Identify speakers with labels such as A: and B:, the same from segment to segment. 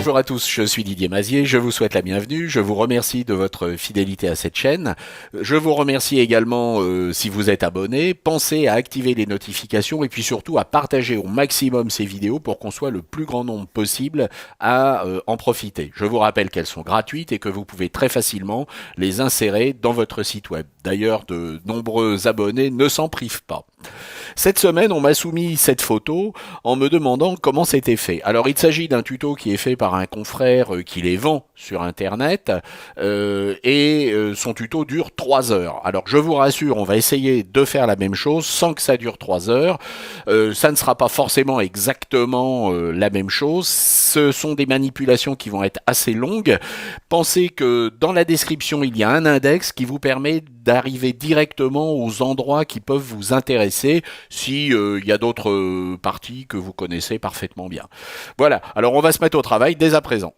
A: Bonjour à tous, je suis Didier Mazier, je vous souhaite la bienvenue, je vous remercie de votre fidélité à cette chaîne. Je vous remercie également si vous êtes abonné, pensez à activer les notifications et puis surtout à partager au maximum ces vidéos pour qu'on soit le plus grand nombre possible à en profiter. Je vous rappelle qu'elles sont gratuites et que vous pouvez très facilement les insérer dans votre site web. D'ailleurs, de nombreux abonnés ne s'en privent pas. Cette semaine, on m'a soumis cette photo en me demandant comment c'était fait. Alors, il s'agit d'un tuto qui est fait par un confrère qui les vend sur Internet son tuto dure 3 heures. Alors, je vous rassure, on va essayer de faire la même chose sans que ça dure 3 heures. Ça ne sera pas forcément exactement la même chose. Ce sont des manipulations qui vont être assez longues. Pensez que dans la description, il y a un index qui vous permet d'arriver directement aux endroits qui peuvent vous intéresser si y a d'autres parties que vous connaissez parfaitement bien. Voilà, alors on va se mettre au travail dès à présent.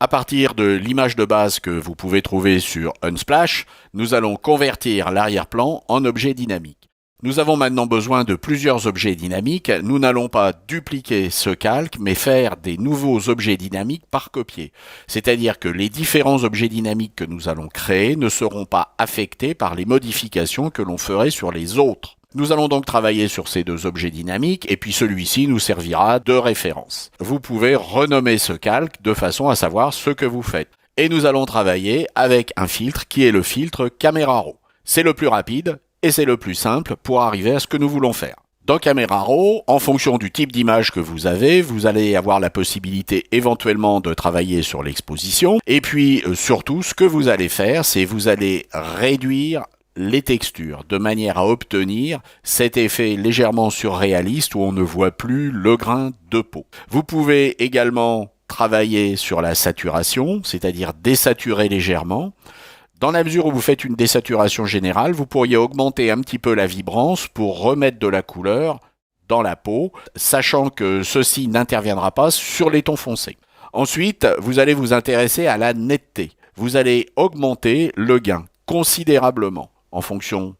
A: À partir de l'image de base que vous pouvez trouver sur Unsplash, nous allons convertir l'arrière-plan en objet dynamique. Nous avons maintenant besoin de plusieurs objets dynamiques. Nous n'allons pas dupliquer ce calque, mais faire des nouveaux objets dynamiques par copier. C'est-à-dire que les différents objets dynamiques que nous allons créer ne seront pas affectés par les modifications que l'on ferait sur les autres. Nous allons donc travailler sur ces deux objets dynamiques et puis celui-ci nous servira de référence. Vous pouvez renommer ce calque de façon à savoir ce que vous faites. Et nous allons travailler avec un filtre qui est le filtre Camera Raw. C'est le plus rapide et c'est le plus simple pour arriver à ce que nous voulons faire. Dans Camera Raw, en fonction du type d'image que vous avez, vous allez avoir la possibilité éventuellement de travailler sur l'exposition. Et puis surtout, ce que vous allez faire, c'est vous allez réduire les textures, de manière à obtenir cet effet légèrement surréaliste où on ne voit plus le grain de peau. Vous pouvez également travailler sur la saturation, c'est-à-dire désaturer légèrement. Dans la mesure où vous faites une désaturation générale, vous pourriez augmenter un petit peu la vibrance pour remettre de la couleur dans la peau, sachant que ceci n'interviendra pas sur les tons foncés. Ensuite, vous allez vous intéresser à la netteté. Vous allez augmenter le gain considérablement en fonction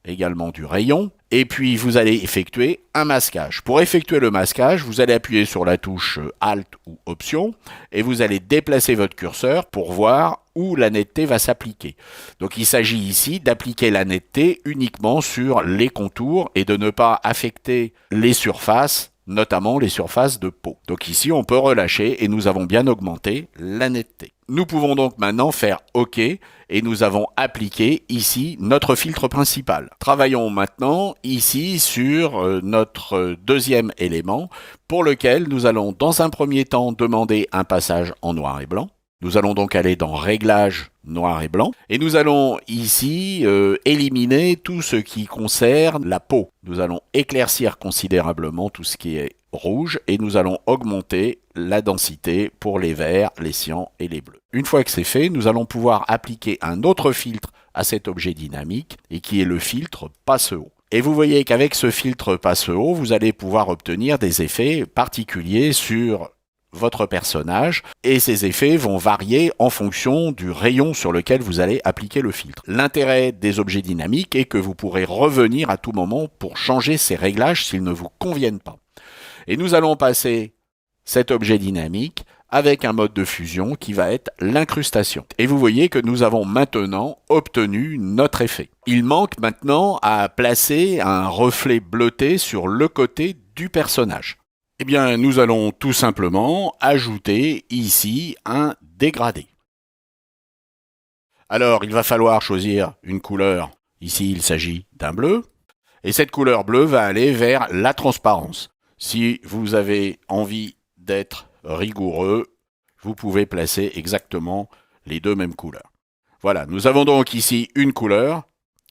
A: également du rayon. Et puis, vous allez effectuer un masquage. Pour effectuer le masquage, vous allez appuyer sur la touche Alt ou Option et vous allez déplacer votre curseur pour voir où la netteté va s'appliquer. Donc, il s'agit ici d'appliquer la netteté uniquement sur les contours et de ne pas affecter les surfaces, notamment les surfaces de peau. Donc ici, on peut relâcher et nous avons bien augmenté la netteté. Nous pouvons donc maintenant faire OK et nous avons appliqué ici notre filtre principal. Travaillons maintenant ici sur notre deuxième élément pour lequel nous allons dans un premier temps demander un passage en noir et blanc. Nous allons donc aller dans Réglages noir et blanc et nous allons ici éliminer tout ce qui concerne la peau. Nous allons éclaircir considérablement tout ce qui est rouge et nous allons augmenter la densité pour les verts, les cyans et les bleus. Une fois que c'est fait, nous allons pouvoir appliquer un autre filtre à cet objet dynamique et qui est le filtre passe-haut. Et vous voyez qu'avec ce filtre passe-haut, vous allez pouvoir obtenir des effets particuliers sur votre personnage et ces effets vont varier en fonction du rayon sur lequel vous allez appliquer le filtre. L'intérêt des objets dynamiques est que vous pourrez revenir à tout moment pour changer ces réglages s'ils ne vous conviennent pas. Et nous allons passer cet objet dynamique avec un mode de fusion qui va être l'incrustation. Et vous voyez que nous avons maintenant obtenu notre effet. Il manque maintenant à placer un reflet bleuté sur le côté du personnage. Eh bien, nous allons tout simplement ajouter ici un dégradé. Alors, il va falloir choisir une couleur. Ici, il s'agit d'un bleu. Et cette couleur bleue va aller vers la transparence. Si vous avez envie d'être rigoureux, vous pouvez placer exactement les deux mêmes couleurs. Voilà, nous avons donc ici une couleur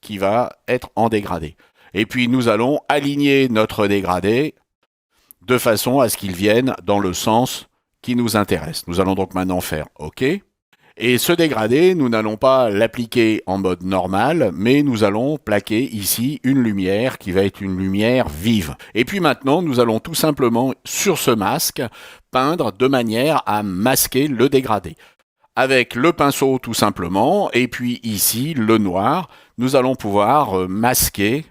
A: qui va être en dégradé. Et puis, nous allons aligner notre dégradé de façon à ce qu'ils viennent dans le sens qui nous intéresse. Nous allons donc maintenant faire OK. Et ce dégradé, nous n'allons pas l'appliquer en mode normal, mais nous allons plaquer ici une lumière qui va être une lumière vive. Et puis maintenant, nous allons tout simplement, sur ce masque, peindre de manière à masquer le dégradé. Avec le pinceau tout simplement, et puis ici, le noir, nous allons pouvoir masquer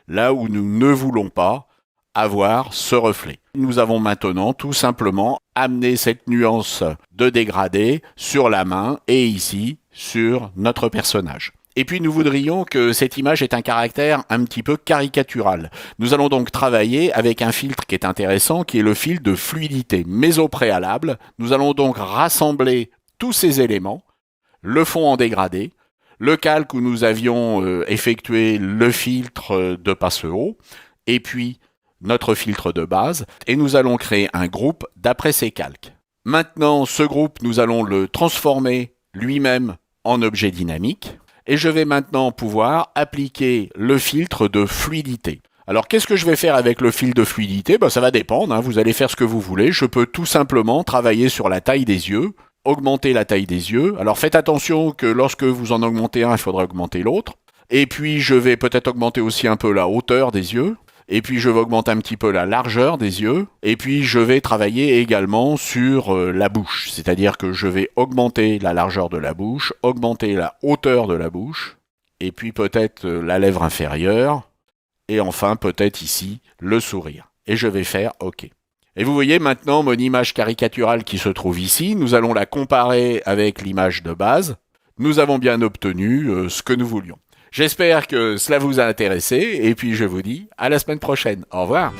A: là où nous ne voulons pas avoir ce reflet. Nous avons maintenant tout simplement amené cette nuance de dégradé sur la main et ici sur notre personnage. Et puis nous voudrions que cette image ait un caractère un petit peu caricatural. Nous allons donc travailler avec un filtre qui est intéressant, qui est le filtre de fluidité. Mais au préalable, nous allons donc rassembler tous ces éléments, le fond en dégradé, le calque où nous avions effectué le filtre de Passeau, et puis notre filtre de base, et nous allons créer un groupe d'après ces calques. Maintenant, ce groupe, nous allons le transformer lui-même en objet dynamique, et je vais maintenant pouvoir appliquer le filtre de fluidité. Alors, qu'est-ce que je vais faire avec le filtre de fluidité ? Ça va dépendre, vous allez faire ce que vous voulez. Je peux tout simplement travailler sur la taille des yeux, augmenter la taille des yeux. Alors, faites attention que lorsque vous en augmentez un, il faudra augmenter l'autre. Et puis, je vais peut-être augmenter aussi un peu la hauteur des yeux. Et puis je vais augmenter un petit peu la largeur des yeux, et puis je vais travailler également sur la bouche, c'est-à-dire que je vais augmenter la largeur de la bouche, augmenter la hauteur de la bouche, et puis peut-être la lèvre inférieure, et enfin peut-être ici le sourire. Et je vais faire OK. Et vous voyez maintenant mon image caricaturale qui se trouve ici, nous allons la comparer avec l'image de base, nous avons bien obtenu ce que nous voulions. J'espère que cela vous a intéressé et puis je vous dis à la semaine prochaine. Au revoir.